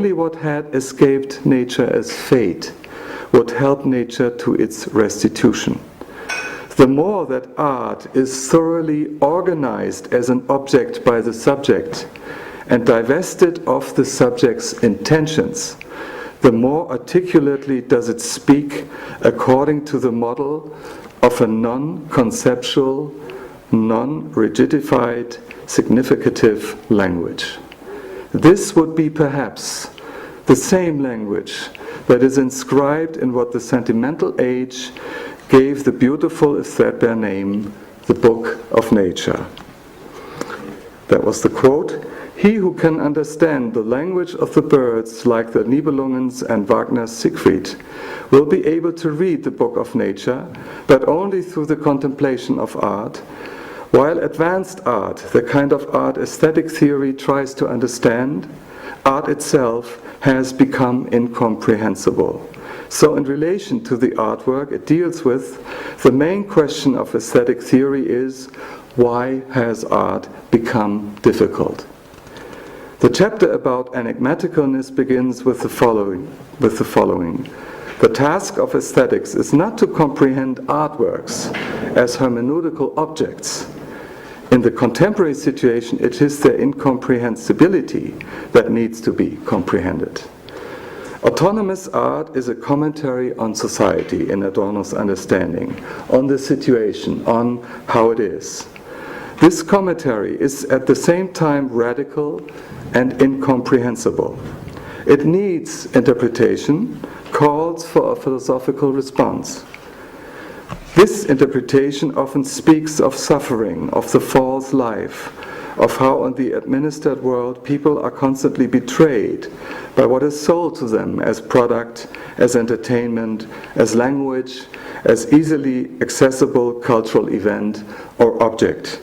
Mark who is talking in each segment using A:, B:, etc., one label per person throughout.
A: only what had escaped nature as fate would help nature to its restitution. The more that art is thoroughly organized as an object by the subject and divested of the subject's intentions, the more articulately does it speak according to the model of a non-conceptual, non-rigidified, significative language. This would be perhaps the same language that is inscribed in what the sentimental age gave the beautiful, if threadbare name, the Book of Nature. That was the quote. He who can understand the language of the birds, like the Nibelungens and Wagner's Siegfried, will be able to read the Book of Nature, but only through the contemplation of art, while advanced art, the kind of art aesthetic theory tries to understand, art itself has become incomprehensible. So in relation to the artwork it deals with, the main question of aesthetic theory is, why has art become difficult? The chapter about enigmaticalness begins with the following. The task of aesthetics is not to comprehend artworks as hermeneutical objects. In the contemporary situation, it is their incomprehensibility that needs to be comprehended. Autonomous art is a commentary on society in Adorno's understanding, on the situation, on how it is. This commentary is at the same time radical and incomprehensible. It needs interpretation, calls for a philosophical response. This interpretation often speaks of suffering, of the false life, of how in the administered world people are constantly betrayed by what is sold to them as product, as entertainment, as language, as easily accessible cultural event or object.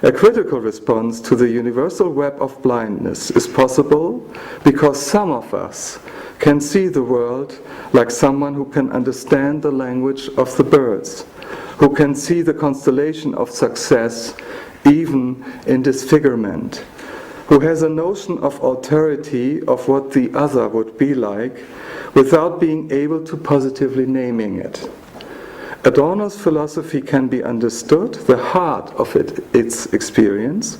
A: A critical response to the universal web of blindness is possible because some of us can see the world like someone who can understand the language of the birds, who can see the constellation of success even in disfigurement, who has a notion of alterity of what the other would be like without being able to positively naming it. Adorno's philosophy can be understood, the heart of its experience,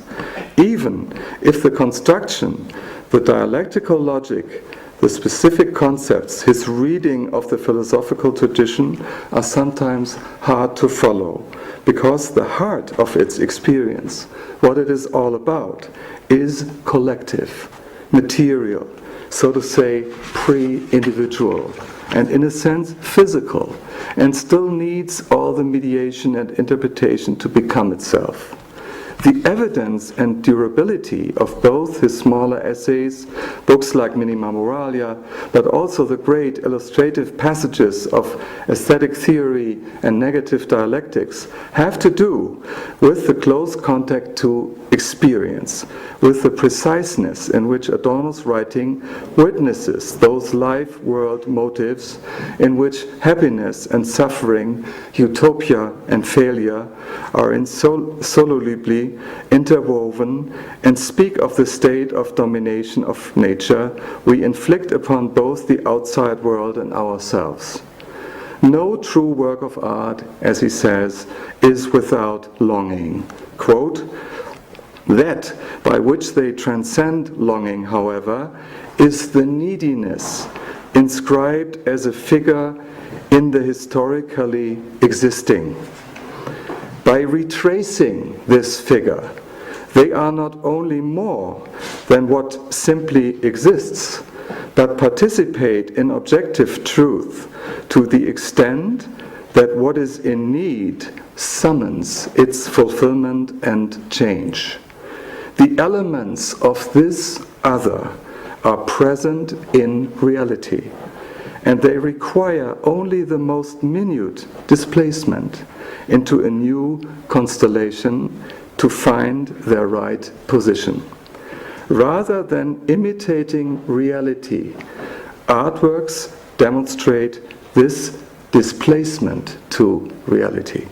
A: even if the construction, the dialectical logic, the specific concepts, his reading of the philosophical tradition are sometimes hard to follow, because the heart of its experience, what it is all about, is collective, material, so to say, pre-individual, and in a sense physical, and still needs all the mediation and interpretation to become itself. The evidence and durability of both his smaller essays, books like Minima Moralia, but also the great illustrative passages of aesthetic theory and negative dialectics, have to do with the close contact to experience, with the preciseness in which Adorno's writing witnesses those life world motives in which happiness and suffering, utopia and failure are insolubly interwoven and speak of the state of domination of nature we inflict upon both the outside world and ourselves. No true work of art, as he says, is without longing. Quote, that by which they transcend longing, however, is the neediness inscribed as a figure in the historically existing. By retracing this figure, they are not only more than what simply exists, but participate in objective truth to the extent that what is in need summons its fulfillment and change. The elements of this other are present in reality, and they require only the most minute displacement into a new constellation to find their right position. Rather than imitating reality, artworks demonstrate this displacement to reality.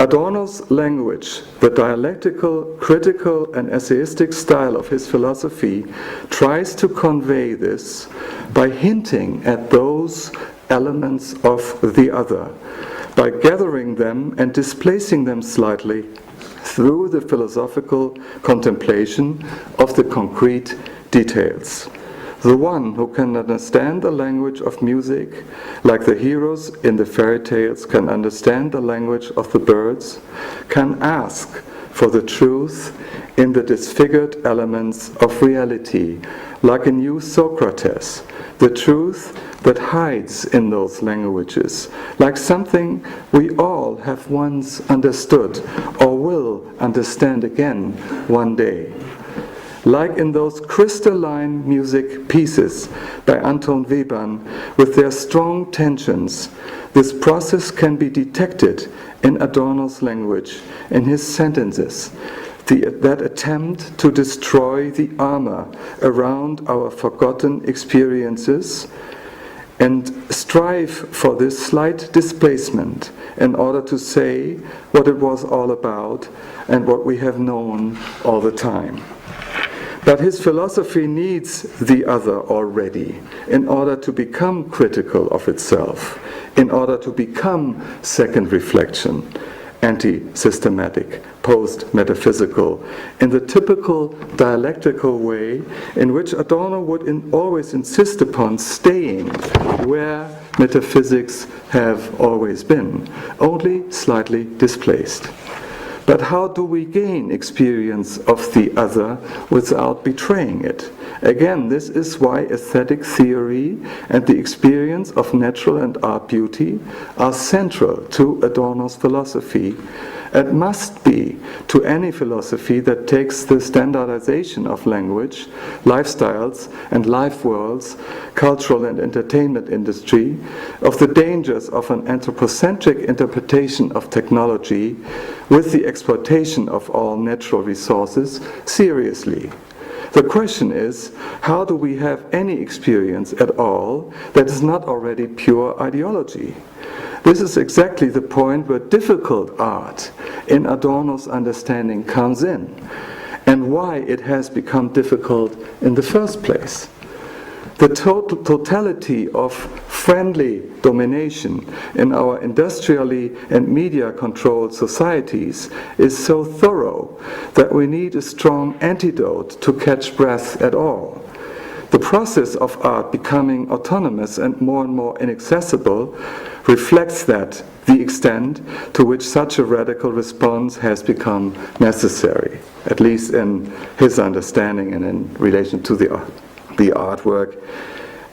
A: Adorno's language, the dialectical, critical, and essayistic style of his philosophy, tries to convey this by hinting at those elements of the other, by gathering them and displacing them slightly through the philosophical contemplation of the concrete details. The one who can understand the language of music, like the heroes in the fairy tales can understand the language of the birds, can ask for the truth in the disfigured elements of reality, like a new Socrates, the truth that hides in those languages, like something we all have once understood or will understand again one day. Like in those crystalline music pieces by Anton Webern, with their strong tensions, this process can be detected in Adorno's language, in his sentences, that attempt to destroy the armor around our forgotten experiences and strive for this slight displacement in order to say what it was all about and what we have known all the time. But his philosophy needs the other already in order to become critical of itself, in order to become second reflection, anti-systematic, post-metaphysical, in the typical dialectical way in which Adorno would always insist upon staying where metaphysics have always been, only slightly displaced. But how do we gain experience of the other without betraying it? Again, this is why aesthetic theory and the experience of natural and art beauty are central to Adorno's philosophy. It must be to any philosophy that takes the standardization of language, lifestyles, and life worlds, cultural and entertainment industry, of the dangers of an anthropocentric interpretation of technology with the exploitation of all natural resources seriously. The question is, how do we have any experience at all that is not already pure ideology? This is exactly the point where difficult art, in Adorno's understanding, comes in, and why it has become difficult in the first place. The totality of friendly domination in our industrially and media-controlled societies is so thorough that we need a strong antidote to catch breath at all. The process of art becoming autonomous and more inaccessible reflects that, the extent to which such a radical response has become necessary, at least in his understanding and in relation to the artwork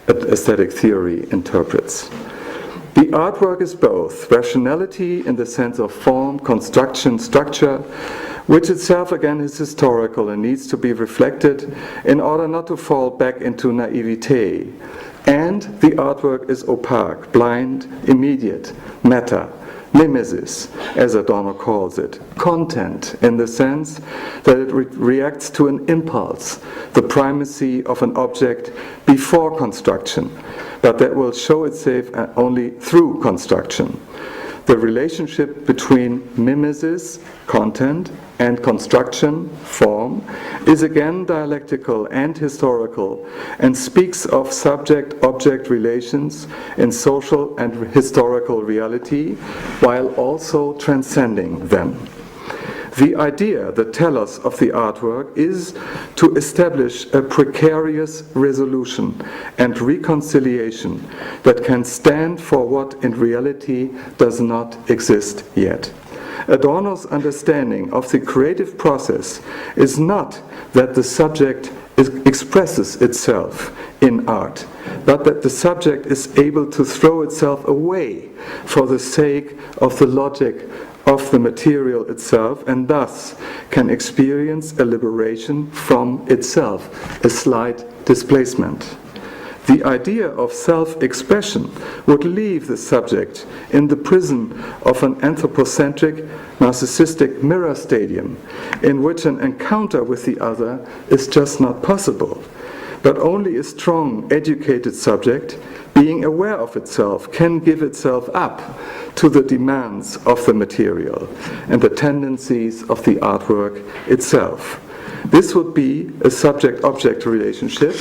A: aesthetic theory interprets. The artwork is both rationality in the sense of form, construction, structure, which itself again is historical and needs to be reflected in order not to fall back into naivete. And the artwork is opaque, blind, immediate, matter, mimesis, as Adorno calls it, content, in the sense that it reacts to an impulse, the primacy of an object before construction, but that will show itself only through construction. The relationship between mimesis, content, and construction, form, is again dialectical and historical, and speaks of subject-object relations in social and historical reality, while also transcending them. The idea, the telos of the artwork, is to establish a precarious resolution and reconciliation that can stand for what in reality does not exist yet. Adorno's understanding of the creative process is not that the subject expresses itself in art, but that the subject is able to throw itself away for the sake of the logic of the material itself, and thus can experience a liberation from itself, a slight displacement. The idea of self-expression would leave the subject in the prison of an anthropocentric, narcissistic mirror stadium, in which an encounter with the other is just not possible. But only a strong, educated subject, being aware of itself, can give itself up to the demands of the material and the tendencies of the artwork itself. This would be a subject-object relationship